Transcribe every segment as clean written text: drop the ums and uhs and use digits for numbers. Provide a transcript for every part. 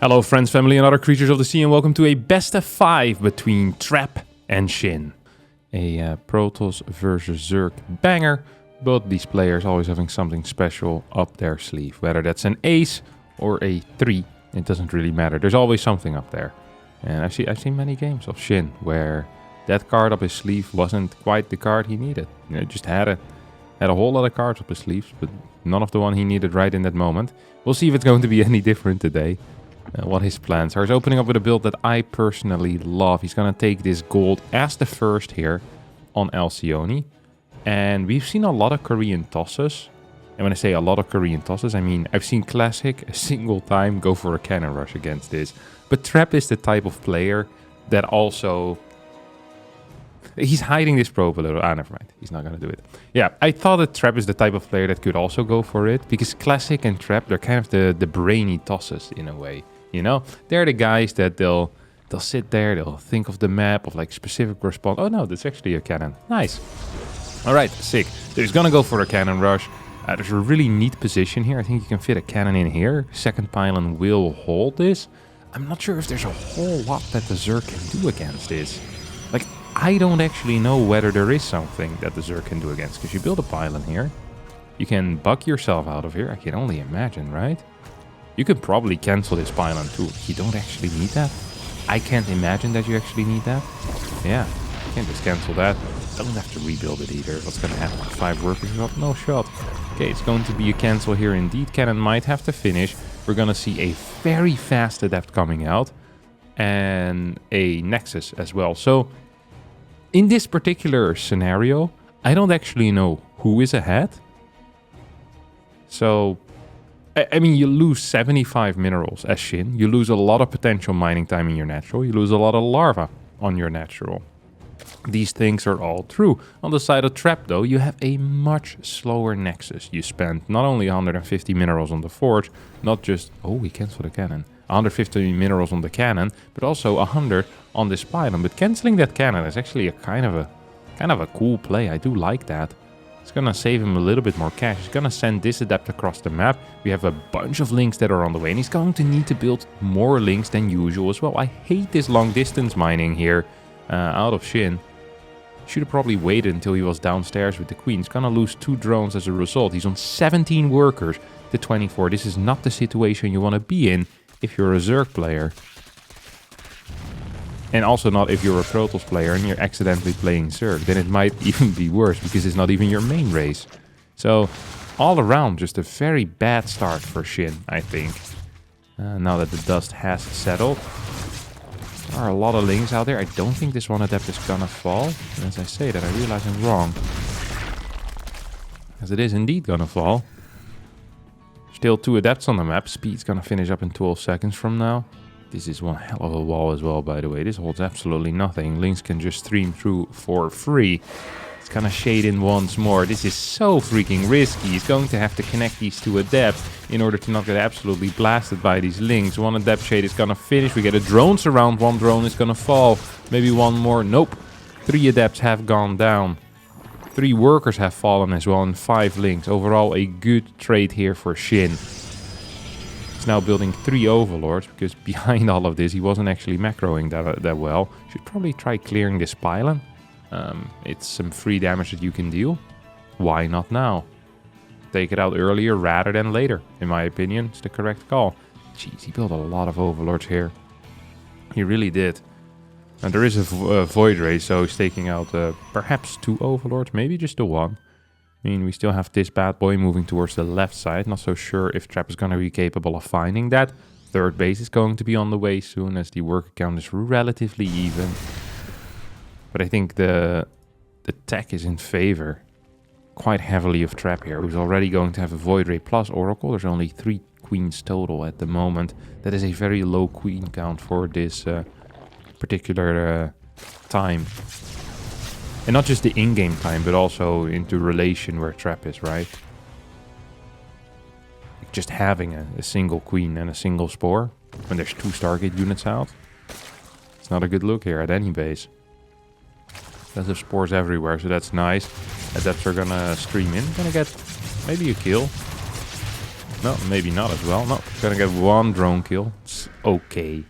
Hello friends, family and other creatures of the sea, and welcome to a best of 5 between Trap and Shin. A Protoss versus Zerg banger. Both these players always having something special up their sleeve. Whether that's an ace or a 3, it doesn't really matter. There's always something up there. And I've seen many games of Shin where that card up his sleeve wasn't quite the card he needed. You know, just had a whole lot of cards up his sleeves, but none of the one he needed right in that moment. We'll see if it's going to be any different today. What his plans are. He's opening up with a build that I personally love. He's going to take this gold as the first here on Alcyone. And we've seen a lot of Korean tosses. And when I say a lot of Korean tosses, I mean I've seen Classic a single time go for a Cannonrush against this. But Trap is the type of player that also... He's hiding this probe a little. Ah, never mind. He's not going to do it. Yeah, I thought that Trap is the type of player that could also go for it. Because Classic and Trap, they're kind of the brainy tosses in a way. You know, they're the guys that they'll sit there, they'll think of the map of like specific response. Oh no, that's actually a cannon. Nice. All right, sick. So he's gonna go for a Cannonrush. There's a really neat position here. I think you can fit a cannon in here. Second pylon will hold this. I'm not sure if there's a whole lot that the Zerg can do against this. Like, I don't actually know whether there is something that the Zerg can do against. Because you build a pylon here. You can buck yourself out of here. I can only imagine, right? You could probably cancel this pylon too. You don't actually need that. I can't imagine that you actually need that. Yeah, you can't just cancel that. Don't have to rebuild it either. What's going to happen? 5 workers shot? No shot. Okay, it's going to be a cancel here indeed. Cannon might have to finish. We're going to see a very fast adept coming out. And a Nexus as well. So, in this particular scenario, I don't actually know who is ahead. So... I mean, you lose 75 minerals as Shin. You lose a lot of potential mining time in your natural. You lose a lot of larva on your natural. These things are all true. On the side of Trap, though, you have a much slower Nexus. You spend not only 150 minerals on the Forge, not just... Oh, we canceled the cannon. 150 minerals on the cannon, but also 100 on this pylon. But canceling that cannon is actually a kind of a cool play. I do like that. It's gonna save him a little bit more cash. He's gonna send this adept across the map. We have a bunch of links that are on the way, and he's going to need to build more links than usual as well. I hate this long distance mining here out of Shin. Should have probably waited until he was downstairs with the queen. He's gonna lose 2 drones as a result. He's on 17 workers to 24. This is not the situation you want to be in if you're a Zerg player. And also not if you're a Protoss player and you're accidentally playing Zerg. Then it might even be worse because it's not even your main race. So all around just a very bad start for Shin, I think. Now that the dust has settled. There are a lot of links out there. I don't think this one adept is gonna fall. And as I say that, I realize I'm wrong. As it is indeed gonna fall. Still 2 adepts on the map. Speed's gonna finish up in 12 seconds from now. This is one hell of a wall as well, by the way. This holds absolutely nothing. Links can just stream through for free. It's gonna shade in once more. This is so freaking risky. He's going to have to connect these 2 adepts in order to not get absolutely blasted by these links. 1 adept shade is gonna finish. We get a drone surround. 1 drone is gonna fall. Maybe 1 more. Nope. 3 adepts have gone down. 3 workers have fallen as well, and 5 links. Overall, a good trade here for Shin. He's now building 3 overlords, because behind all of this, he wasn't actually macroing that well. Should probably try clearing this pylon. It's some free damage that you can deal. Why not now? Take it out earlier rather than later, in my opinion. It's the correct call. Jeez, he built a lot of overlords here. He really did. And there is a void ray, so he's taking out perhaps 2 overlords, maybe just the 1. I mean, we still have this bad boy moving towards the left side. Not so sure if Trap is going to be capable of finding that. 3rd base is going to be on the way soon, as the worker count is relatively even. But I think the tech is in favor quite heavily of Trap here, who's already going to have a Void Ray plus Oracle. There's only 3 queens total at the moment. That is a very low queen count for this particular time. And not just the in-game time, but also into relation where Trap is, right? Just having a single queen and a single spore when there's 2 Stargate units out. It's not a good look here at any base. Lots of spores everywhere, so that's nice. Adepts are gonna stream in. Gonna get maybe a kill. No, maybe not as well. No, gonna get one drone kill. It's okay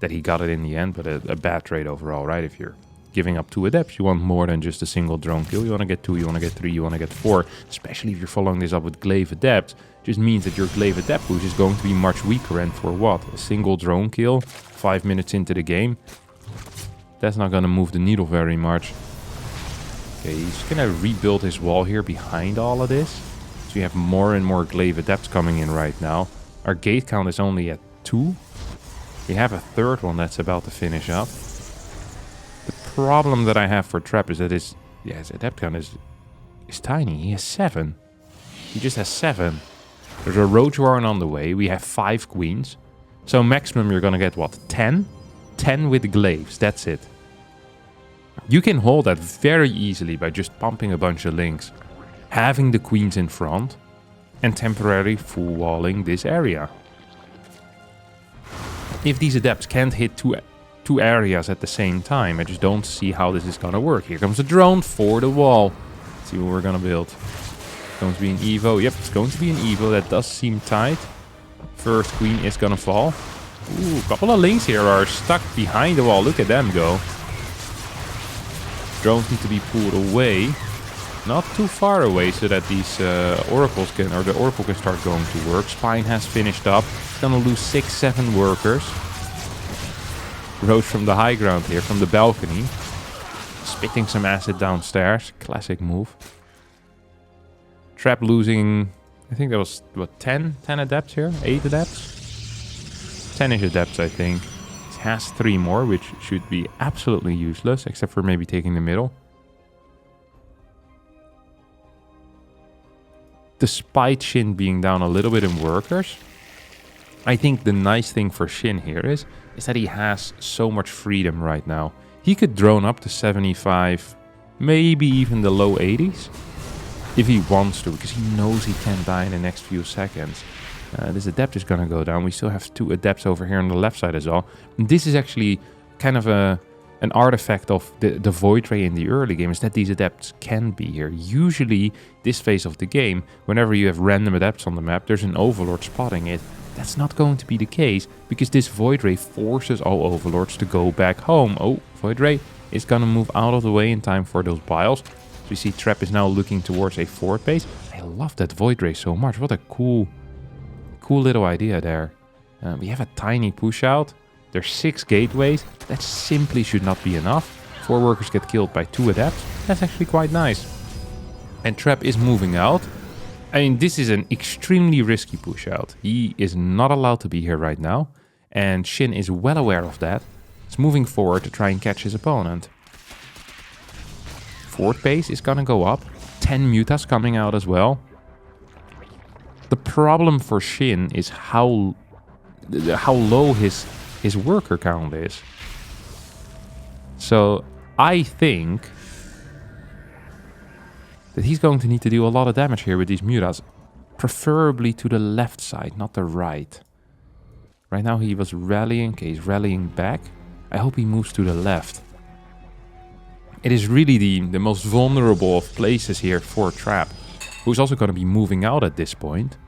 that he got it in the end, but a bad trade overall, right? If you're giving up 2 adepts, you want more than just a single drone kill. You want to get 2, you want to get 3, you want to get 4. Especially if you're following this up with glaive adept, just means that your glaive adept push is going to be much weaker. And for what? A single drone kill 5 minutes into the game? That's not going to move the needle very much. Okay, he's going to rebuild his wall here behind all of this. So you have more and more glaive adepts coming in right now. Our gate count is only at 2. We have a third one that's about to finish up. The problem that I have for Trap is that his adept count is tiny. He has 7. He just has 7. There's a Roach Warren on the way. We have 5 queens. So maximum you're gonna get what? 10? 10 with glaives. That's it. You can hold that very easily by just pumping a bunch of links, having the queens in front, and temporarily full walling this area. If these adepts can't hit two areas at the same time, I just don't see how this is gonna work. Here comes a drone for the wall. Let's see what we're gonna build. It's going to be an Evo. Yep, it's going to be an Evo. That does seem tight. First queen is gonna fall. Ooh, a couple of links here are stuck behind the wall. Look at them go. Drones need to be pulled away. Not too far away so that these oracles can, or the oracle can start going to work. Spine has finished up. It's gonna lose 6-7 workers. Rose from the high ground here, from the balcony. Spitting some acid downstairs. Classic move. Trap losing, I think that was, what, 10? 10 adepts here? 8 adepts? 10-ish adepts, I think. It has 3 more, which should be absolutely useless, except for maybe taking the middle. Despite Shin being down a little bit in workers, I think the nice thing for Shin here is that he has so much freedom right now. He could drone up to 75, maybe even the low 80s, if he wants to, because he knows he can die in the next few seconds. This adept is going to go down. We still have 2 adepts over here on the left side as well. And this is actually kind of an artifact of the Void Ray in the early game, is that these adepts can be here. Usually, this phase of the game, whenever you have random adepts on the map, there's an Overlord spotting it. That's not going to be the case, because this Void Ray forces all Overlords to go back home. Oh, Void Ray is going to move out of the way in time for those biles. So you see Trap is now looking towards a fort base. I love that Void Ray so much. What a cool little idea there. We have a tiny push out. There's 6 gateways. That simply should not be enough. 4 workers get killed by 2 adepts. That's actually quite nice. And Trap is moving out. I mean, this is an extremely risky push out. He is not allowed to be here right now. And Shin is well aware of that. He's moving forward to try and catch his opponent. Fort base is gonna go up. 10 mutas coming out as well. The problem for Shin is how low his worker count is. So I think that he's going to need to do a lot of damage here with these mutas. Preferably to the left side, not the right. Right now he was rallying. Okay, he's rallying back. I hope he moves to the left. It is really the most vulnerable of places here for Trap, who's also going to be moving out at this point.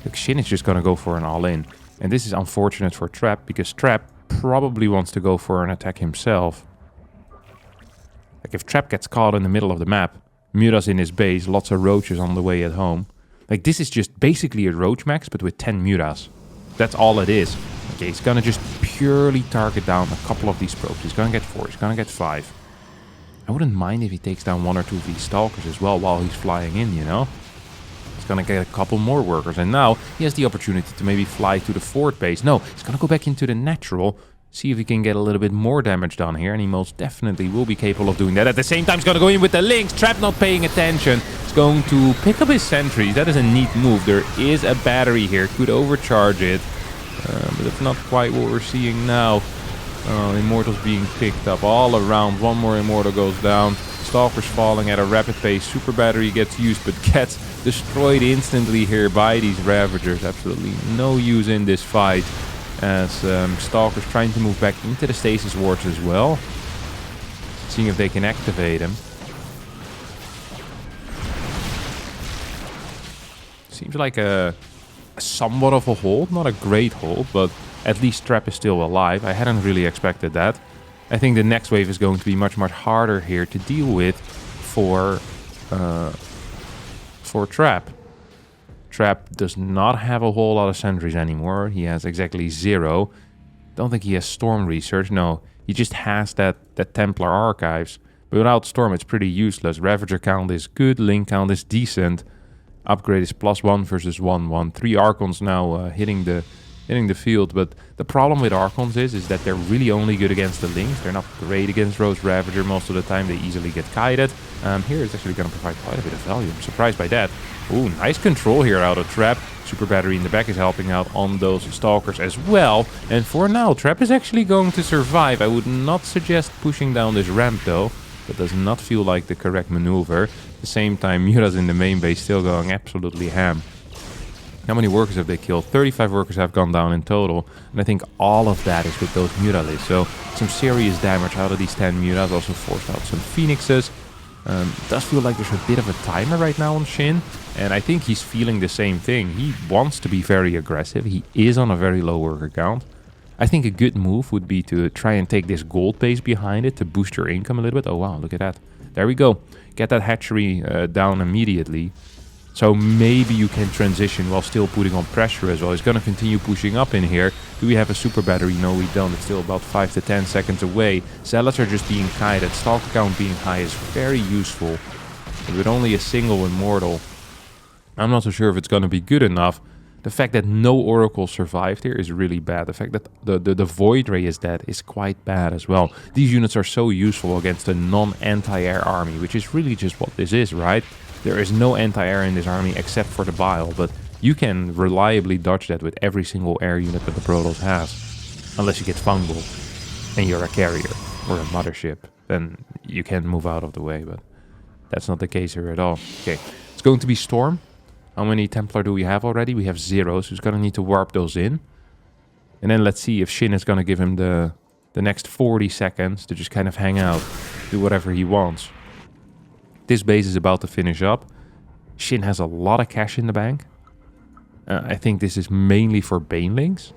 Look, Shin is just going to go for an all-in. And this is unfortunate for Trap, because Trap probably wants to go for an attack himself. Like, if Trap gets caught in the middle of the map, mutas in his base, lots of roaches on the way at home. Like, this is just basically a roach max, but with 10 mutas. That's all it is. Okay, he's going to just purely target down a couple of these probes. He's going to get 4, he's going to get 5. I wouldn't mind if he takes down 1 or 2 of these stalkers as well while he's flying in, you know? He's gonna get a couple more workers, and now he has the opportunity to maybe fly to the fort base. No, he's gonna go back into the natural, see if he can get a little bit more damage done here, and he most definitely will be capable of doing that. At the same time, he's gonna go in with the links. Trap not paying attention. He's going to pick up his sentries. That is a neat move. There is a battery here, could overcharge it, but that's not quite what we're seeing now. Immortals being picked up all around. 1 more Immortal goes down. Stalkers falling at a rapid pace. Super battery gets used, but gets destroyed instantly here by these Ravagers. Absolutely no use in this fight, as Stalkers trying to move back into the stasis wards as well. Seeing if they can activate them. Seems like a somewhat of a hold, not a great hold, but at least Trap is still alive. I hadn't really expected that. I think the next wave is going to be much harder here to deal with for Trap. Trap does not have a whole lot of sentries anymore. He has exactly 0. Don't think he has Storm Research. No, he just has that Templar Archives. But without Storm, it's pretty useless. Ravager count is good. Link count is decent. Upgrade is +1 versus 1/1. 3 Archons now hitting the field. But the problem with Archons is that they're really only good against the Links. They're not great against Rose Ravager most of the time. They easily get kited. Here it's actually going to provide quite a bit of value. I'm surprised by that. Ooh, nice control here out of Trap. Super Battery in the back is helping out on those Stalkers as well. And for now, Trap is actually going to survive. I would not suggest pushing down this ramp though. That does not feel like the correct maneuver. At the same time, Mura's in the main base still going absolutely ham. How many workers have they killed? 35 workers have gone down in total. And I think all of that is with those Muralists. So some serious damage out of these 10 Muras. Also forced out some Phoenixes. Does feel like there's a bit of a timer right now on Shin. And I think he's feeling the same thing. He wants to be very aggressive. He is on a very low worker count. I think a good move would be to try and take this gold base behind it to boost your income a little bit. Oh wow, look at that. There we go. Get that hatchery down immediately. So maybe you can transition while still putting on pressure as well. He's going to continue pushing up in here. Do we have a super battery? No, we don't. It's still about 5 to 10 seconds away. Zealots are just being kited. Stalker count being high is very useful. But with only a single Immortal, I'm not so sure if it's going to be good enough. The fact that no Oracle survived here is really bad. The fact that the Void Ray is dead is quite bad as well. These units are so useful against a non-anti-air army, which is really just what this is, right? There is no anti-air in this army except for the Bile, but you can reliably dodge that with every single air unit that the Protoss has. Unless you get fungal and you're a carrier or a mothership, then you can move out of the way, but that's not the case here at all. Okay, it's going to be Storm. How many Templar do we have already? We have 0, so he's going to need to warp those in. And then let's see if Shin is going to give him the next 40 seconds to just kind of hang out, do whatever he wants. This base is about to finish up. Shin has a lot of cash in the bank. I think this is mainly for Banelings.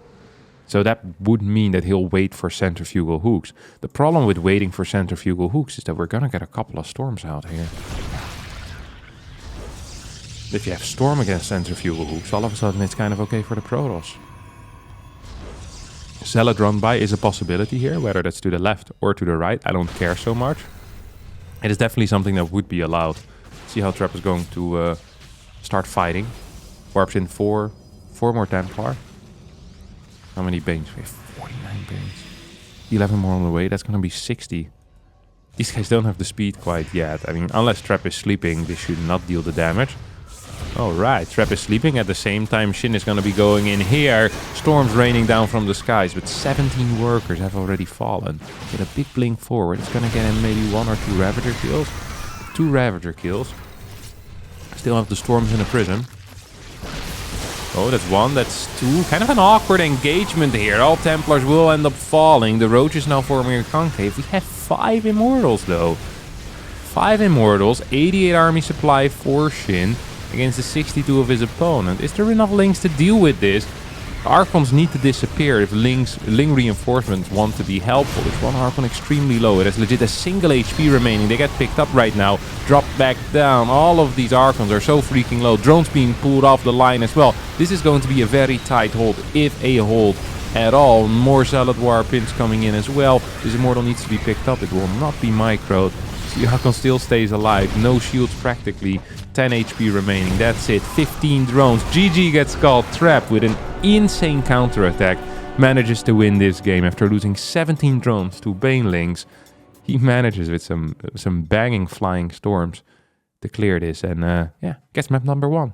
So that would mean that he'll wait for centrifugal hooks. The problem with waiting for centrifugal hooks is that we're going to get a couple of storms out here. If you have Storm against centrifugal hooks, all of a sudden it's kind of okay for the Protoss. Zealot run by is a possibility here, whether that's to the left or to the right. I don't care so much. It is definitely something that would be allowed. See how Trap is going to start fighting. Warps in 4 more Templar. How many Banes? We have 49 Banes. 11 more on the way. That's going to be 60. These guys don't have the speed quite yet. I mean, unless Trap is sleeping, this should not deal the damage. Alright, Trap is sleeping. At the same time, Shin is going to be going in here. Storms raining down from the skies, but 17 workers have already fallen. With a big blink forward, it's going to get him maybe 1 or 2 Ravager kills. 2 Ravager kills. Still have the Storms in the prison. Oh, that's 1, that's 2. Kind of an awkward engagement here. All Templars will end up falling. The Roach is now forming a concave. We have 5 Immortals though. 5 Immortals, 88 army supply for Shin against the 62 of his opponent. Is there enough Links to deal with this? Archons need to disappear if Ling reinforcements want to be helpful. It's 1 Archon extremely low. It has legit a single HP remaining. They get picked up right now. Drop back down. All of these Archons are so freaking low. Drones being pulled off the line as well. This is going to be a very tight hold, if a hold at all. More Zealot Warpins coming in as well. This Immortal needs to be picked up. It will not be microed. The Archon still stays alive. No shields practically. 10 HP remaining. That's it. 15 drones. GG gets called. Trap with an insane counterattack manages to win this game after losing 17 drones to Banelings. He manages with some banging flying storms to clear this and yeah, gets map number 1.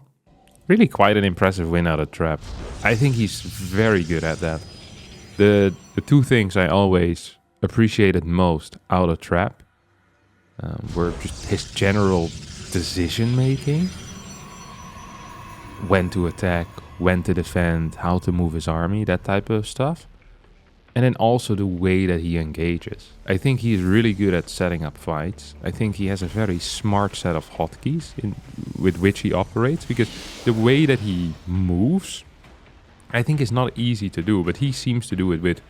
Really quite an impressive win out of Trap. I think he's very good at that. The 2 things I always appreciated most out of Trap were just his general decision making. When to attack, when to defend, how to move his army, that type of stuff. And then also the way that he engages. I think he's really good at setting up fights. I think he has a very smart set of hotkeys with which he operates, because the way that he moves, I think is not easy to do, but he seems to do it with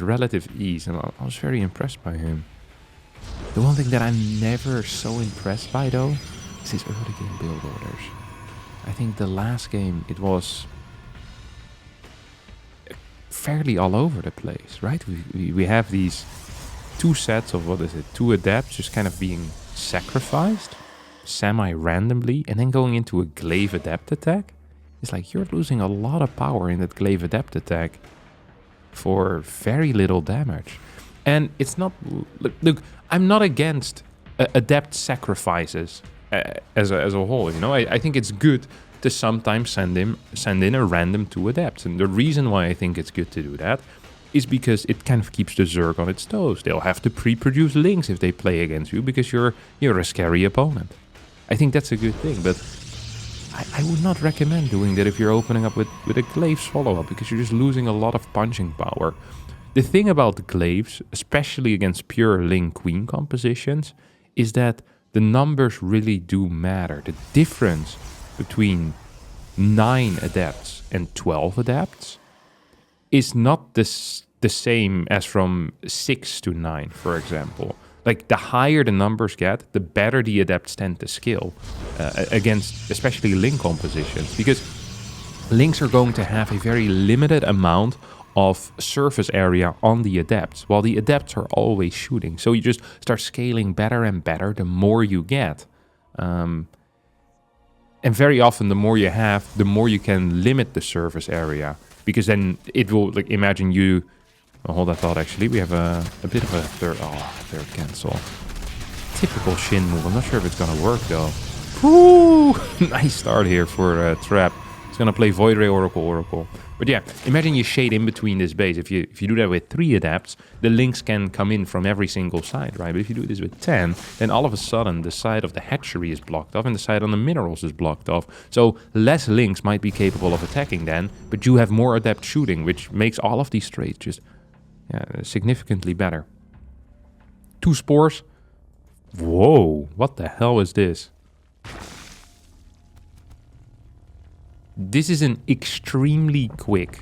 relative ease, and I was very impressed by him. The one thing that I'm never so impressed by, though, is his early game build orders. I think the last game, it was fairly all over the place, right? We have these 2 sets of, 2 adepts just kind of being sacrificed semi-randomly, and then going into a glaive adept attack. It's like you're losing a lot of power in that glaive adept attack for very little damage. And it's not... Look, I'm not against adept sacrifices as a whole, you know? I think it's good to sometimes send in a random 2 adepts. And the reason why I think it's good to do that is because it kind of keeps the Zerg on its toes. They'll have to pre-produce links if they play against you, because you're a scary opponent. I think that's a good thing, but I would not recommend doing that if you're opening up with a glaives follow-up, because you're just losing a lot of punching power. The thing about the glaives, especially against pure Ling Queen compositions, is that the numbers really do matter. The difference between 9 adepts and 12 adepts is not the same as from 6 to 9, for example. Like, the higher the numbers get, the better the adepts tend to skill against especially Link compositions, because Links are going to have a very limited amount of surface area on the adepts, while the adepts are always shooting. So you just start scaling better and better the more you get. And very often, the more you have, the more you can limit the surface area. Because then it will, like, imagine you... Oh, hold that thought, actually. We have a bit of a third cancel. Typical Shin move. I'm not sure if it's going to work, though. Woo! Nice start here for Trap. It's going to play Void Ray, Oracle. But yeah, imagine you shade in between this base. If you do that with 3 adepts, the links can come in from every single side, right? But if you do this with 10, then all of a sudden the side of the hatchery is blocked off and the side on the minerals is blocked off. So less links might be capable of attacking then, but you have more adept shooting, which makes all of these trades just significantly better. 2 spores. Whoa, what the hell is this? This is an extremely quick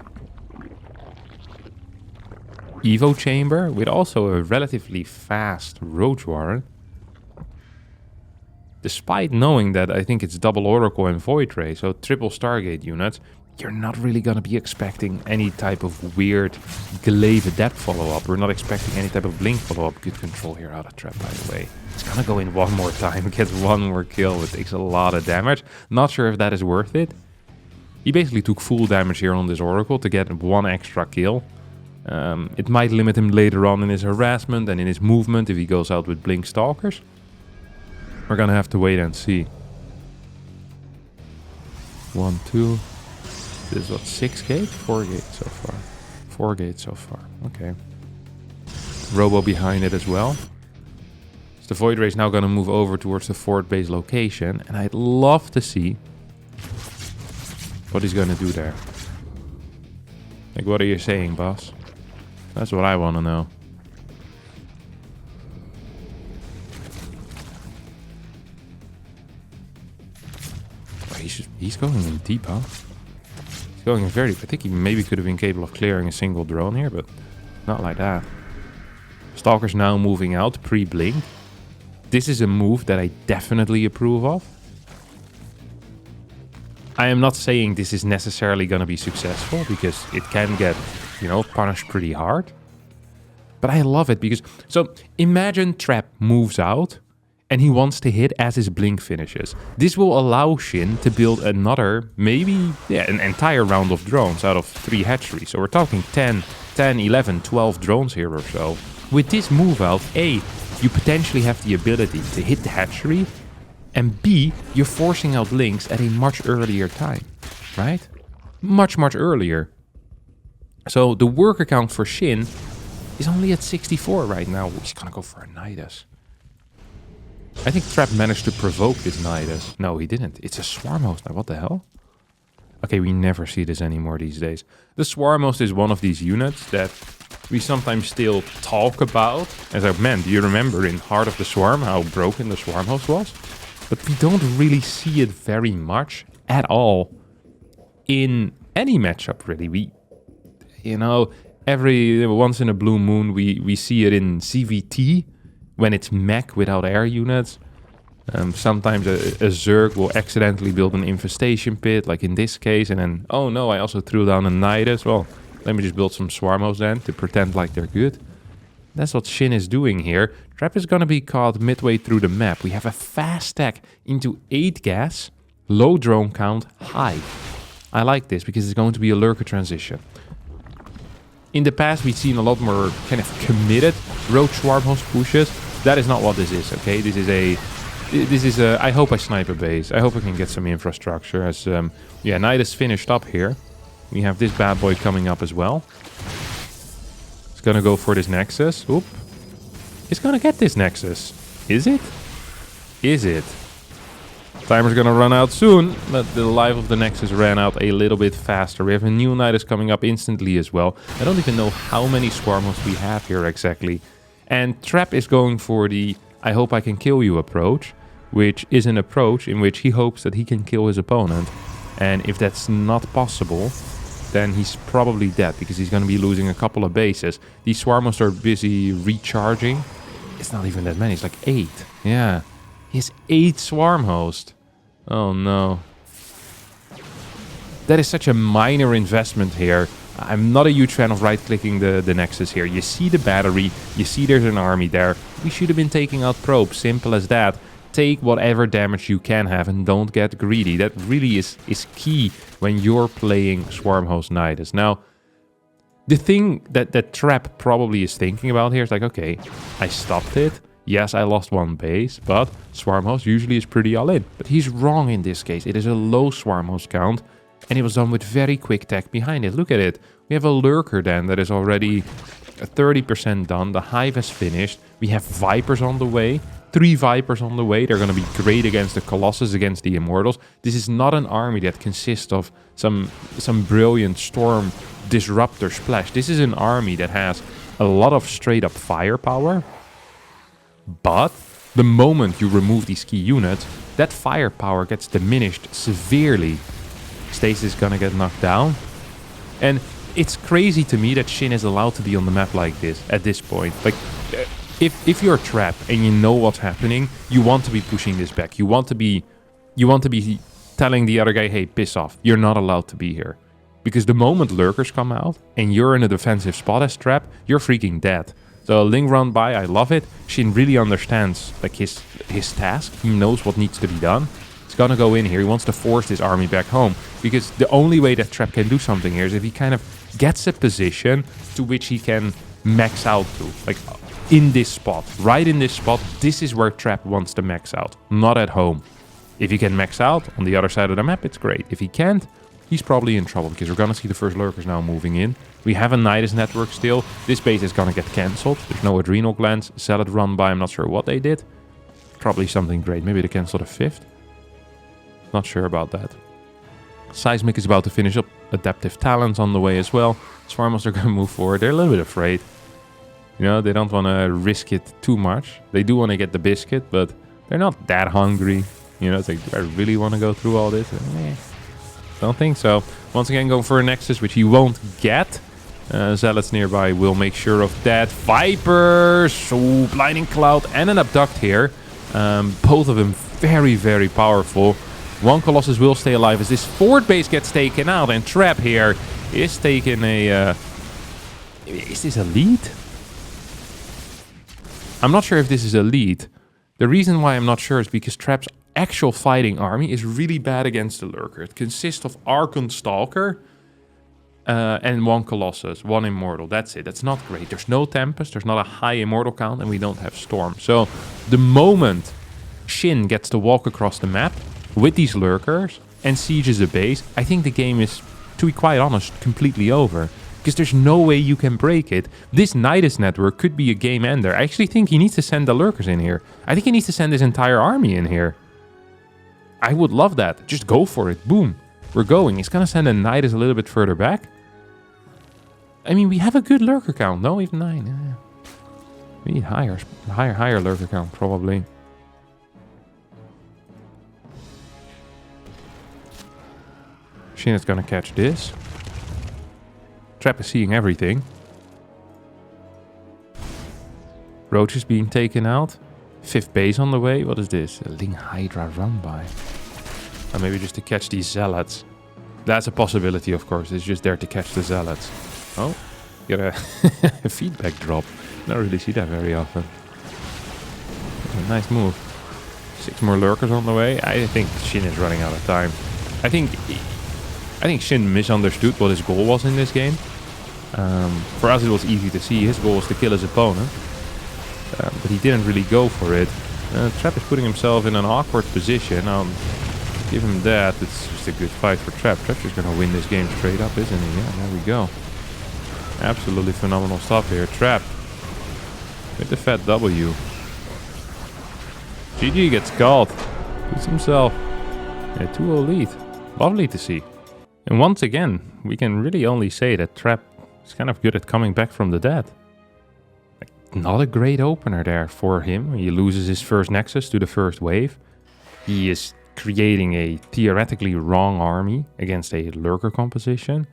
Evo chamber with also a relatively fast Roach Warren. Despite knowing that I think it's double Oracle and Void Ray, so triple Stargate units, you're not really going to be expecting any type of weird glaive adept follow-up. We're not expecting any type of blink follow-up. Good control here out of Trap, by the way. It's going to go in one more time, gets one more kill. It takes a lot of damage. Not sure if that is worth it. He basically took full damage here on this Oracle to get 1 extra kill. It might limit him later on in his harassment and in his movement if he goes out with Blink Stalkers. We're gonna have to wait and see. 1, 2. This is what, 6 gate? 4 gate so far. 4 gate so far. Okay. Robo behind it as well. So the Void Ray is now gonna move over towards the fort base location, and I'd love to see what he's gonna do there. Like, what are you saying, boss? That's what I want to know. Oh, he's going in deep, huh? He's going in very... I think he maybe could have been capable of clearing a single drone here, but not like that. Stalker's now moving out, pre-blink. This is a move that I definitely approve of. I am not saying this is necessarily going to be successful, because it can get, you know, punished pretty hard. But I love it because... So, imagine Trap moves out and he wants to hit as his blink finishes. This will allow Shin to build another, maybe, an entire round of drones out of 3 hatcheries. So we're talking 10, 11, 12 drones here or so. With this move out, A, you potentially have the ability to hit the hatchery, and B, you're forcing out links at a much earlier time, right? Much earlier. So the worker count for Shin is only at 64 right now. He's gonna go for a Nidus. I think Trap managed to provoke this Nidus. No, he didn't. It's a Swarm Host now. What the hell? Okay, we never see this anymore these days. The Swarm Host is one of these units that we sometimes still talk about. As I man, do you remember in Heart of the Swarm how broken the Swarm host was? But we don't really see it very much at all in any matchup, really. We, you know, every once in a blue moon, we see it in CVT when it's mech without air units. Sometimes a Zerg will accidentally build an infestation pit, like in this case, and then, oh no, I also threw down a Nidus. Well, let me just build some Swarm hosts then to pretend like they're good. That's what Shin is doing here. Trap is going to be caught midway through the map. We have a fast stack into 8 gas, low drone count, high. I like this because it's going to be a Lurker transition. In the past, we've seen a lot more kind of committed rogue Swarm host pushes. That is not what this is, okay? This is a... I hope I snipe a base. I hope I can get some infrastructure. As yeah, night is finished up here. We have this bad boy coming up as well. It's gonna go for this Nexus. Oop. It's gonna get this Nexus. Is it? Is it? Timer's gonna run out soon, but the life of the Nexus ran out a little bit faster. We have a new Nidus coming up instantly as well. I don't even know how many Swarm hosts we have here exactly. And Trap is going for the I hope I can kill you approach, which is an approach in which he hopes that he can kill his opponent. And if that's not possible, then he's probably dead because he's going to be losing a couple of bases. These Swarm hosts are busy recharging. It's not even that many, it's like 8. Yeah, he has 8 Swarm hosts. Oh no. That is such a minor investment here. I'm not a huge fan of right-clicking the Nexus here. You see the battery, you see there's an army there. We should have been taking out probes, simple as that. Take whatever damage you can have and don't get greedy. That really is key when you're playing Swarm host Nidus. Now, the thing that Trap probably is thinking about here is like, okay, I stopped it. Yes, I lost one base, but Swarm host usually is pretty all in. But he's wrong in this case. It is a low Swarm host count. And it was done with very quick tech behind it. Look at it. We have a Lurker then that is already 30% done. The Hive has finished. We have Vipers on the way. 3 Vipers on the way. They're going to be great against the Colossus, against the Immortals. This is not an army that consists of some brilliant Storm Disruptor splash. This is an army that has a lot of straight up firepower. But the moment you remove these key units, that firepower gets diminished severely. Stasis is gonna get knocked down. And it's crazy to me that Shin is allowed to be on the map like this at this point. Like, if you're trapped and you know what's happening, you want to be pushing this back. You want to be telling the other guy, hey, piss off. You're not allowed to be here. Because the moment Lurkers come out and you're in a defensive spot as Trap, you're freaking dead. So Ling run by, I love it. Shin really understands like his task. He knows what needs to be done. He's gonna go in here. He wants to force this army back home. Because the only way that Trap can do something here is if he kind of gets a position to which he can max out to. Like in this spot. Right in this spot. This is where Trap wants to max out. Not at home. If he can max out on the other side of the map, it's great. If he can't, he's probably in trouble. Because we're gonna see the first Lurkers now moving in. We have a Nidus network still. This base is gonna get cancelled. There's no adrenal glands. Salad run by. I'm not sure what they did. Probably something great. Maybe they canceled a 5th. Not sure about that. Seismic is about to finish up. Adaptive Talents on the way as well. Swarmers are going to move forward. They're a little bit afraid. You know, they don't want to risk it too much. They do want to get the biscuit, but they're not that hungry. You know, it's like, do I really want to go through all this? Don't think so. Once again, going for a Nexus, which he won't get. Zealots nearby will make sure of that. Vipers! Ooh, Blinding Cloud and an Abduct here. Both of them very, very powerful. One Colossus will stay alive as this fort base gets taken out. And Trap here is taking a... is this a lead? I'm not sure if this is a lead. The reason why I'm not sure is because Trap's actual fighting army is really bad against the Lurker. It consists of Archon Stalker and 1 Colossus, 1 Immortal. That's it. That's not great. There's no Tempest. There's not a high Immortal count. And we don't have Storm. So the moment Shin gets to walk across the map with these Lurkers and sieges a base, I think the game is, to be quite honest, completely over. Because there's no way you can break it. This Nidus network could be a game ender. I actually think he needs to send the Lurkers in here. I think he needs to send his entire army in here. I would love that. Just go for it. Boom. We're going. He's going to send a Nidus a little bit further back. I mean, we have a good lurker count. No, even 9. Yeah. We need higher lurker count, probably. Shin is gonna catch this. Trap is seeing everything. Roach is being taken out. 5th base on the way. What is this? A Ling Hydra run by. Or maybe just to catch these zealots. That's a possibility, of course. It's just there to catch the zealots. Oh, get a feedback drop. Don't really see that very often. A nice move. 6 more lurkers on the way. I think Shin is running out of time. I think Shin misunderstood what his goal was in this game. For us, it was easy to see. His goal was to kill his opponent. But he didn't really go for it. Trap is putting himself in an awkward position. Give him that. It's just a good fight for Trap. Trap's just going to win this game straight up, isn't he? Yeah, there we go. Absolutely phenomenal stuff here. Trap with the fat W. GG gets called. Puts himself in a 2-0 lead. Lovely to see. And once again, we can really only say that Trap is kind of good at coming back from the dead. Not a great opener there for him. He loses his first Nexus to the first wave. He is creating a theoretically wrong army against a Lurker composition.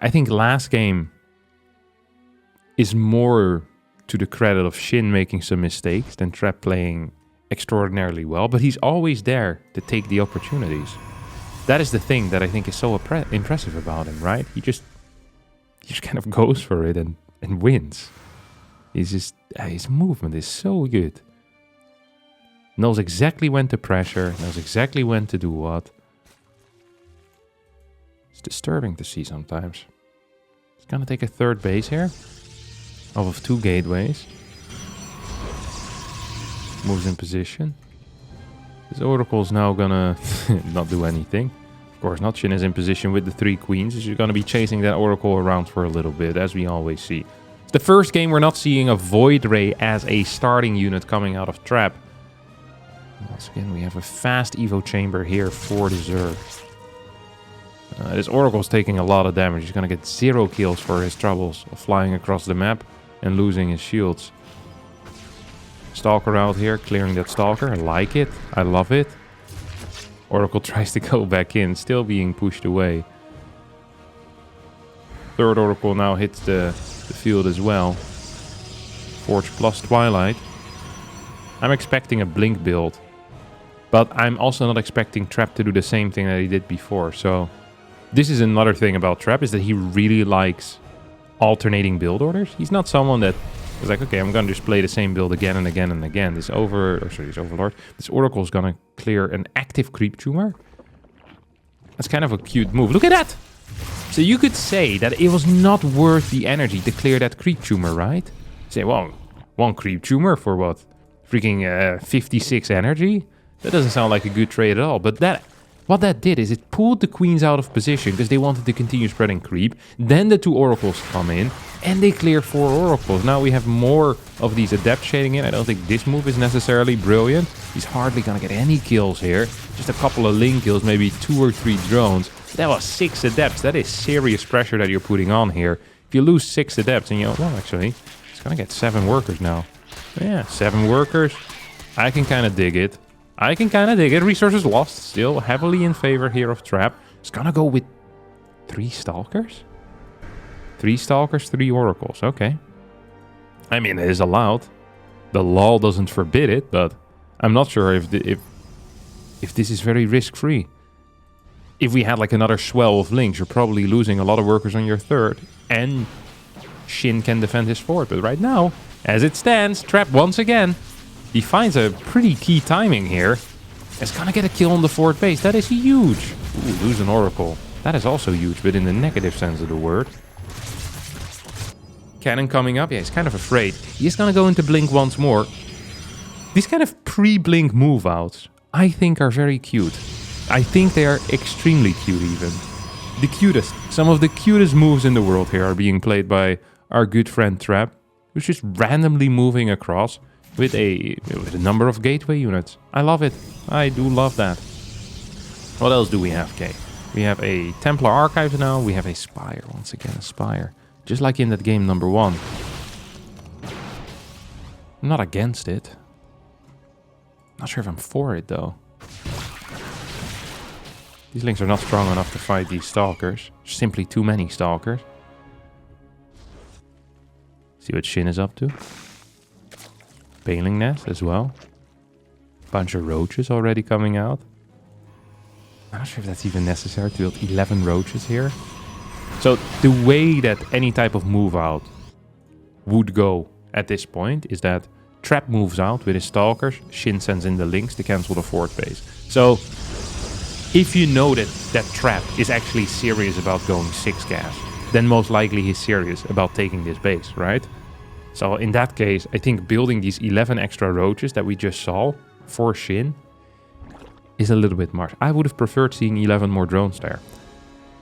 I think last game is more to the credit of Shin making some mistakes than Trap playing extraordinarily well. But he's always there to take the opportunities. That is the thing that I think is so impressive about him, right? He just kind of goes for it and wins. He's just, his movement is so good. Knows exactly when to pressure, knows exactly when to do what. It's disturbing to see sometimes. He's gonna take a 3rd base here. Off of 2 gateways. Moves in position. This Oracle's now gonna not do anything. Of course not. Shin is in position with the 3 queens. He's gonna be chasing that Oracle around for a little bit, as we always see. It's the first game we're not seeing a Void Ray as a starting unit coming out of Trap. Once again, we have a fast Evo chamber here for the Zerg. This Oracle's taking a lot of damage. He's gonna get 0 kills for his troubles of flying across the map and losing his shields. Stalker out here, clearing that Stalker. I like it. I love it. Oracle tries to go back in, still being pushed away. 3rd Oracle now hits the field as well. Forge plus Twilight. I'm expecting a Blink build. But I'm also not expecting Trap to do the same thing that he did before. So this is another thing about Trap, is that he really likes alternating build orders. He's not someone that is like, okay, I'm going to just play the same build again and again and again. This Overlord. This Oracle is going to clear an active creep tumor. That's kind of a cute move. Look at that! So you could say that it was not worth the energy to clear that creep tumor, right? Say, well, 1 creep tumor for what? Freaking 56 energy? That doesn't sound like a good trade at all. But what that did is it pulled the queens out of position because they wanted to continue spreading creep. Then the 2 oracles come in and they clear 4 oracles. Now we have more of these adepts shading in. I don't think this move is necessarily brilliant. He's hardly going to get any kills here. Just a couple of link kills, maybe 2 or 3 drones. That was 6 adepts. That is serious pressure that you're putting on here. If you lose 6 adepts and well, actually, it's going to get 7 workers now. Yeah, 7 workers. I can kind of dig it. Resources lost, still heavily in favor here of Trap. It's gonna go with 3 Stalkers? 3 Stalkers, 3 Oracles, okay. I mean, it is allowed. The law doesn't forbid it, but I'm not sure if this is very risk-free. If we had like another swell of links, you're probably losing a lot of workers on your 3rd, and Shin can defend his 4th. But right now, as it stands, Trap once again, he finds a pretty key timing here. It's gonna get a kill on the 4th base. That is huge. Ooh, lose an Oracle. That is also huge, but in the negative sense of the word. Cannon coming up. Yeah, he's kind of afraid. He's gonna go into Blink once more. These kind of pre-Blink move outs, I think, are very cute. I think they are extremely cute even. The cutest. Some of the cutest moves in the world here are being played by our good friend Trap, who's just randomly moving across with a number of gateway units. I love it. I do love that. What else do we have, Kay? We have a Templar Archive now. We have a Spire. Once again, a Spire. Just like in that game number 1. I'm not against it. Not sure if I'm for it though. These links are not strong enough to fight these stalkers. Simply too many stalkers. See what Shin is up to. Baling nest as well. Bunch of roaches already coming out. I'm not sure if that's even necessary to build 11 roaches here. So the way that any type of move out would go at this point is that Trap moves out with his stalkers. Shin sends in the links to cancel the fort base. So if you know that Trap is actually serious about going 6 gas, then most likely he's serious about taking this base, right? So in that case, I think building these 11 extra roaches that we just saw for Shin is a little bit much. I would have preferred seeing 11 more drones there.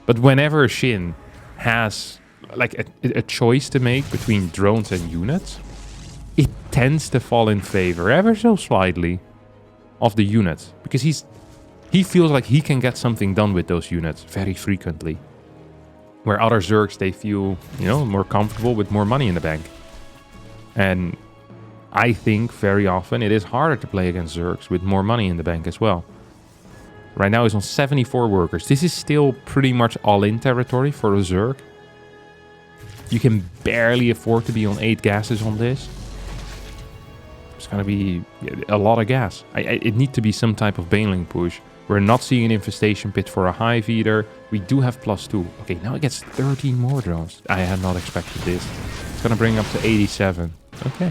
But whenever Shin has like a choice to make between drones and units, it tends to fall in favor ever so slightly of the units. Because he feels like he can get something done with those units very frequently. Where other Zergs, they feel, you know, more comfortable with more money in the bank. And I think very often it is harder to play against Zergs with more money in the bank as well. Right now he's on 74 workers. This is still pretty much all-in territory for a Zerg. You can barely afford to be on 8 gases on this. It's going to be a lot of gas. It needs to be some type of baneling push. We're not seeing an infestation pit for a hive either. We do have +2. Okay, now it gets 13 more drones. I had not expected this. It's going to bring up to 87. Okay.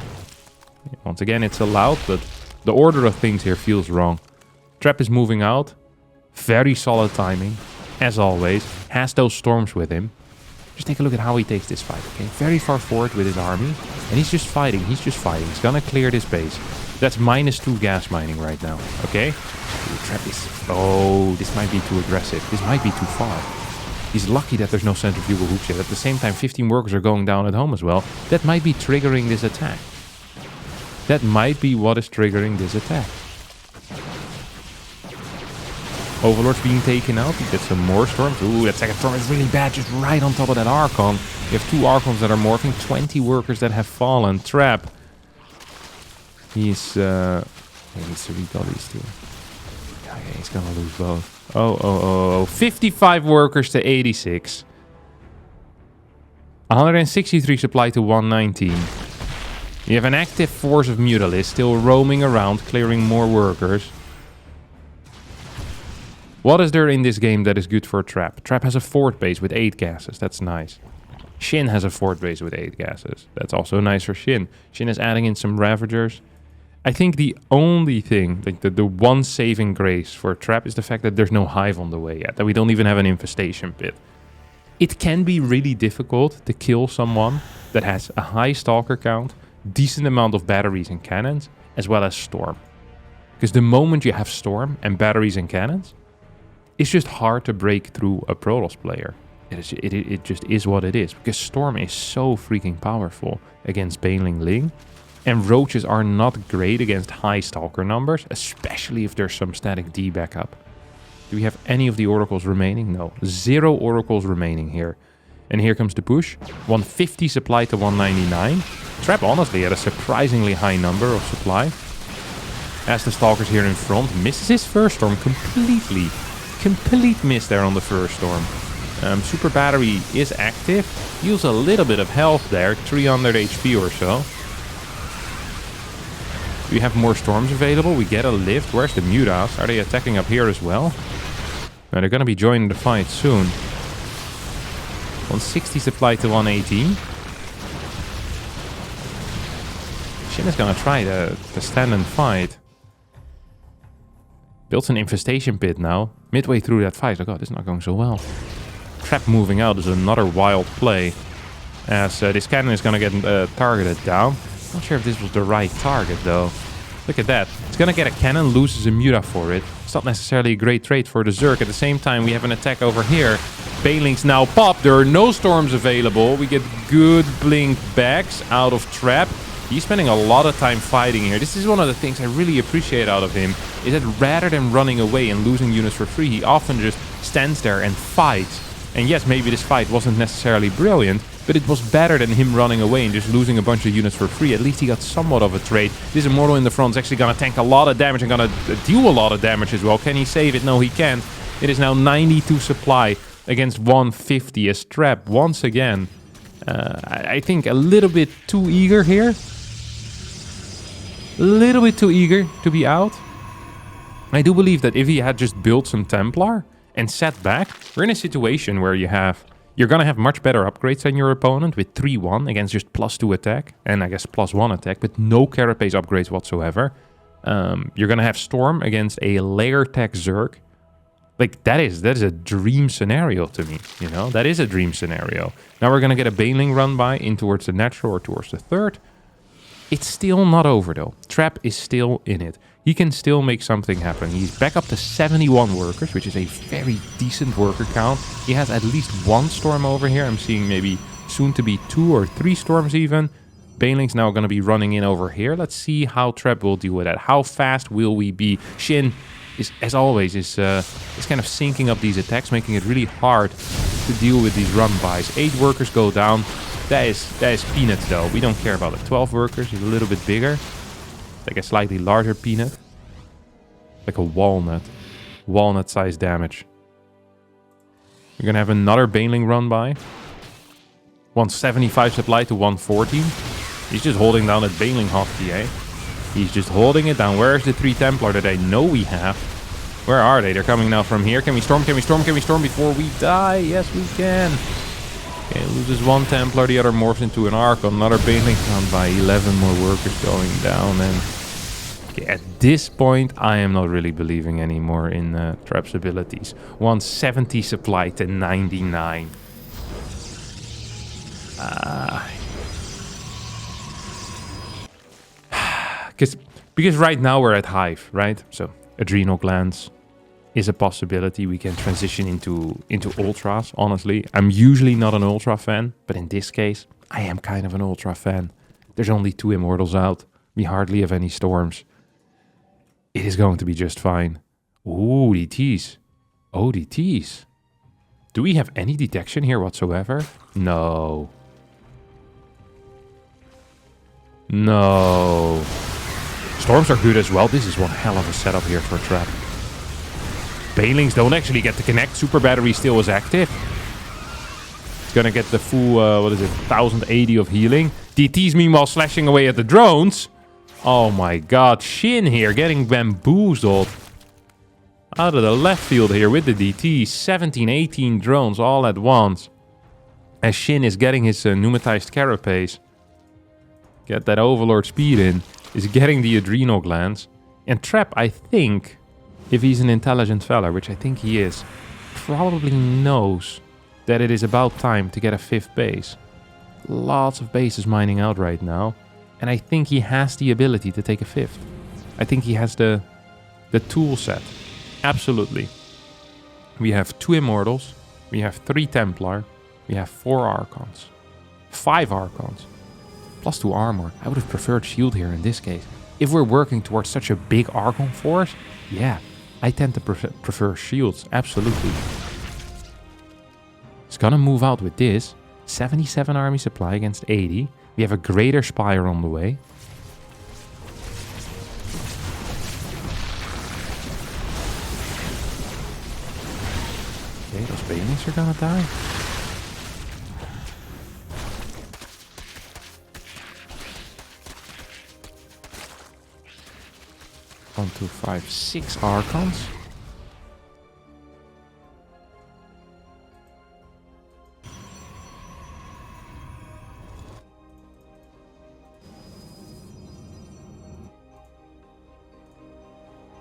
Once again, it's allowed, but the order of things here feels wrong. Trap is moving out. Very solid timing, as always. Has those storms with him. Just take a look at how he takes this fight, okay? Very far forward with his army. And he's just fighting. He's just fighting. He's gonna clear this base. That's -2 gas mining right now, okay? Trap is... Oh, this might be too aggressive. This might be too far. He's lucky that there's no centrifugal hoops yet. At the same time, 15 workers are going down at home as well. That might be triggering this attack. That might be what is triggering this attack. Overlord's being taken out. We get some more storms. Ooh, that second storm is really bad. Just right on top of that Archon. We have 2 Archons that are morphing. 20 workers that have fallen. Trap. He needs to recall these 2. Okay, he's gonna lose both. Oh. 55 workers to 86. 163 supply to 119. You have an active force of Mutalisks still roaming around, clearing more workers. What is there in this game that is good for Trap? Trap has a fort base with 8 gases. That's nice. Shin has a fort base with 8 gases. That's also nice for Shin. Shin is adding in some Ravagers. I think the only thing, like the one saving grace for Trap is the fact that there's no hive on the way yet. That we don't even have an infestation pit. It can be really difficult to kill someone that has a high stalker count, decent amount of batteries and cannons, as well as storm. Because the moment you have storm and batteries and cannons, it's just hard to break through a Protoss player. It just is what it is. Because storm is so freaking powerful against Baneling Ling. And roaches are not great against high stalker numbers, especially if there's some static D backup. Do we have any of the oracles remaining? No. 0 oracles remaining here. And here comes the push. 150 supply to 199. Trap honestly had a surprisingly high number of supply. As the stalkers here in front misses his first storm completely. Complete miss there on the first storm. Super battery is active. Heals a little bit of health there. 300 HP or so. We have more storms available. We get a lift. Where's the Mutas? Are they attacking up here as well? No, they're going to be joining the fight soon. 160 supply to 118. Shin is going to try to stand and fight. Built an infestation pit now. Midway through that fight. Oh god, this is not going so well. Trap moving out is another wild play. As this cannon is going to get targeted down. Not sure if this was the right target though. Look at that. It's going to get a cannon, loses a Muta for it. It's not necessarily a great trade for the Zerg. At the same time, we have an attack over here. Banelings now pop. There are no storms available. We get good blink backs out of Trap. He's spending a lot of time fighting here. This is one of the things I really appreciate out of him. Is that rather than running away and losing units for free, he often just stands there and fights. And yes, maybe this fight wasn't necessarily brilliant, But it was better than him running away and just losing a bunch of units for free. At least he got somewhat of a trade. This Immortal in the front is actually going to tank a lot of damage and going to deal a lot of damage as well. Can he save it? No, he can't. It is now 92 supply against 150 as Trap once again. I think a little bit too eager here. A little bit too eager to be out. I do believe that if he had just built some Templar and sat back, we're in a situation where you're going to have much better upgrades than your opponent with 3-1 against just +2 attack and I guess +1 attack, but no carapace upgrades whatsoever. You're going to have Storm against a layer tech Zerg. Like, that is a dream scenario to me, you know? That is a dream scenario. Now we're going to get a Baneling run by in towards the natural or towards the third. It's still not over, though. Trap is still in it. He can still make something happen. He's back up to 71 workers, which is a very decent worker count. He has at least one Storm over here. I'm seeing maybe soon to be 2 or 3 Storms even. Baneling's now going to be running in over here. Let's see how Trap will deal with that. How fast will we be? Shin is, as always, is kind of syncing up these attacks, making it really hard to deal with these run-bys. 8 workers go down. That is peanuts, though. We don't care about it. 12 workers is a little bit bigger. Like a slightly larger peanut. Like a walnut. Walnut-sized damage. We're going to have another Baneling run-by. 175 supply to 114. He's just holding down that Baneling hotkey, eh? He's just holding it down. Where's the 3 Templar that I know we have? Where are they? They're coming now from here. Can we storm? Can we storm? Can we storm before we die? Yes, we can. Okay, loses 1 Templar. The other morphs into an Archon. Another Baneling run by. 11 more workers going down. And okay, at this point, I am not really believing anymore in Trap's abilities. 170 supply to 99. Because right now we're at Hive, right? So adrenal glands is a possibility. We can transition into Ultras, honestly. I'm usually not an Ultra fan, but in this case, I am kind of an Ultra fan. There's only 2 Immortals out. We hardly have any Storms. It is going to be just fine. Ooh, DTs. Oh, DTs. Do we have any detection here whatsoever? No. No. Storms are good as well. This is one hell of a setup here for Trap. Banelings don't actually get to connect. Super Battery still is active. It's gonna get the full, 1080 of healing. DT's meanwhile slashing away at the drones. Oh my god, Shin here getting bamboozled. Out of the left field here with the DT. 17, 18 drones all at once. As Shin is getting his pneumatized carapace. Get that Overlord speed in. Is getting the adrenal glands. And Trap, I think, if he's an intelligent fella, which I think he is, probably knows that it is about time to get a 5th base. Lots of bases mining out right now. And I think he has the ability to take a 5th. I think he has the tool set. Absolutely. We have 2 Immortals. We have 3 Templar. We have 4 Archons. 5 Archons. +2 armor. I would have preferred shield here in this case. If we're working towards such a big Archon force, yeah, I tend to prefer shields. Absolutely. It's gonna move out with this. 77 army supply against 80. We have a greater Spire on the way. Okay, those Banelings are gonna die. One, 2, 5, 6 Archons.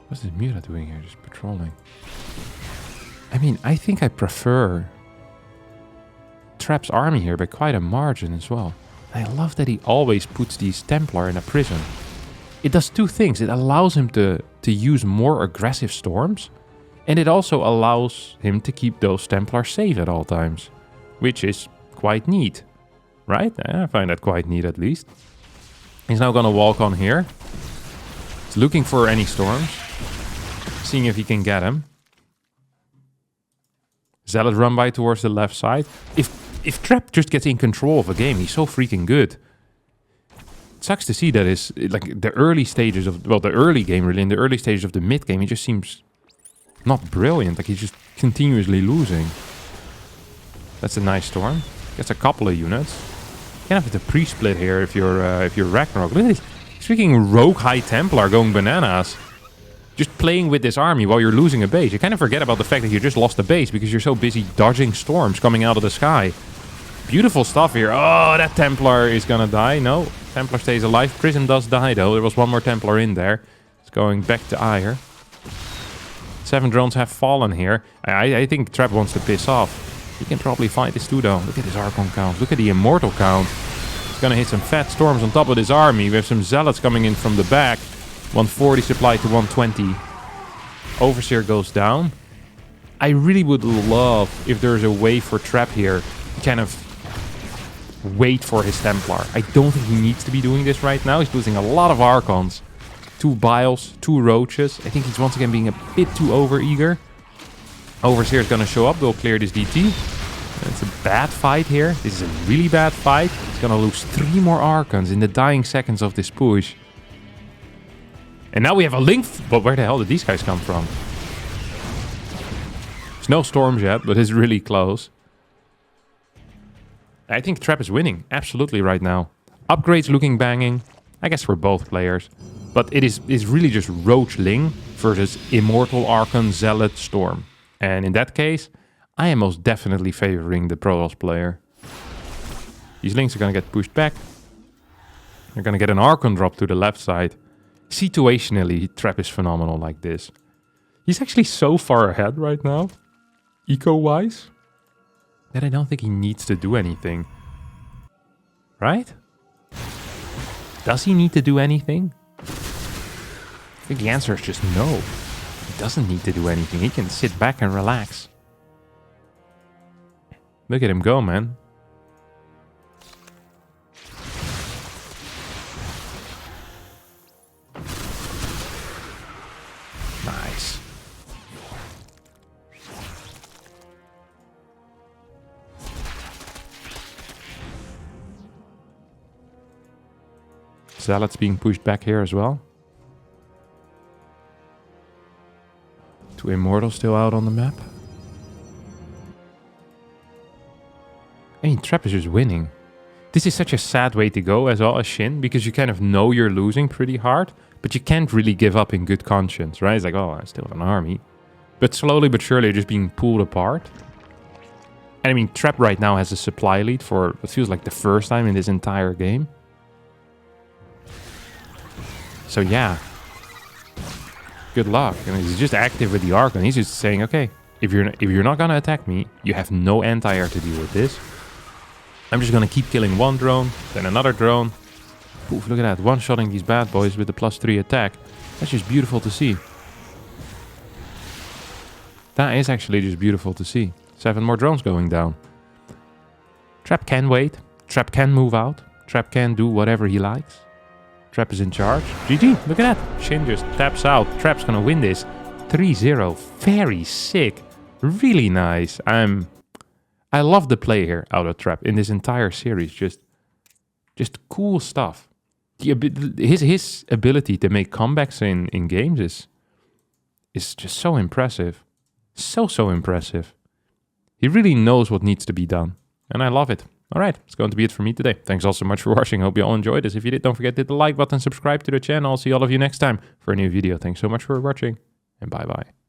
What's this Mura doing here? Just patrolling. I mean, I think I prefer Trap's army here by quite a margin as well. I love that he always puts these Templar in a prison. It does 2 things. It allows him to use more aggressive Storms. And it also allows him to keep those Templars safe at all times. Which is quite neat. Right? I find that quite neat at least. He's now going to walk on here. He's looking for any Storms. Seeing if he can get him. Zealot run by towards the left side. If if Trap just gets in control of a game, he's so freaking good. It sucks to see that is like the early stages of, well, the early game really, in the early stages of the mid game, he just seems not brilliant. Like he's just continuously losing. That's a nice storm. Gets a couple of units. You can have the pre-split here if you're Ragnarok. Look at this freaking rogue High Templar going bananas. Just playing with this army while you're losing a base. You kind of forget about the fact that you just lost a base because you're so busy dodging storms coming out of the sky. Beautiful stuff here. Oh, that Templar is gonna die. No, Templar stays alive. Prism does die though. There was one more Templar in there. It's going back to Ire. 7 drones have fallen here. I think Trap wants to piss off. He can probably fight this too though. Look at this Archon count. Look at the Immortal count. He's gonna hit some fat storms on top of this army. We have some Zealots coming in from the back. 140 supply to 120. Overseer goes down. I really would love if there's a way for Trap here to kind of wait for his Templar. I don't think he needs to be doing this right now. He's losing a lot of Archons. 2 Biles, 2 Roaches. I think he's once again being a bit too over-eager. Overseer is going to show up. We'll clear this DT. It's a bad fight here. This is a really bad fight. He's going to lose 3 more Archons in the dying seconds of this push. And now we have a link. But where the hell did these guys come from? There's no storms yet, but it's really close. I think Trap is winning. Absolutely right now. Upgrades looking banging. I guess for both players. But it's really just Roach Ling versus Immortal Archon Zealot Storm. And in that case, I am most definitely favoring the Protoss player. These Lings are going to get pushed back. They're going to get an Archon drop to the left side. Situationally, Trap is phenomenal like this. He's actually so far ahead right now, eco-wise, that I don't think he needs to do anything. Right? Does he need to do anything? I think the answer is just no. He doesn't need to do anything. He can sit back and relax. Look at him go, man. Nice. Zealots being pushed back here as well. 2 Immortals still out on the map. I mean, Trap is just winning. This is such a sad way to go as well as Shin, because you kind of know you're losing pretty hard, but you can't really give up in good conscience, right? It's like, oh, I still have an army. But slowly but surely just being pulled apart. And I mean, Trap right now has a supply lead for what feels like the first time in this entire game. So yeah. Good luck. I mean, he's just active with the Archon. He's just saying, okay, if you're not gonna attack me, you have no anti-air to deal with this. I'm just gonna keep killing one drone, then another drone. Oof, look at that, one-shotting these bad boys with the +3 attack. That's just beautiful to see. That is actually just beautiful to see. 7 more drones going down. Trap can wait. Trap can move out. Trap can do whatever he likes. Trap is in charge. GG, look at that. Shin just taps out. Trap's gonna win this. 3-0. Very sick. Really nice. I love the play here out of Trap in this entire series. Just cool stuff. His ability to make comebacks in games is just so impressive. So impressive. He really knows what needs to be done. And I love it. Alright, it's going to be it for me today. Thanks all so much for watching. Hope you all enjoyed this. If you did, don't forget to hit the like button, subscribe to the channel. I'll see all of you next time for a new video. Thanks so much for watching, and bye-bye.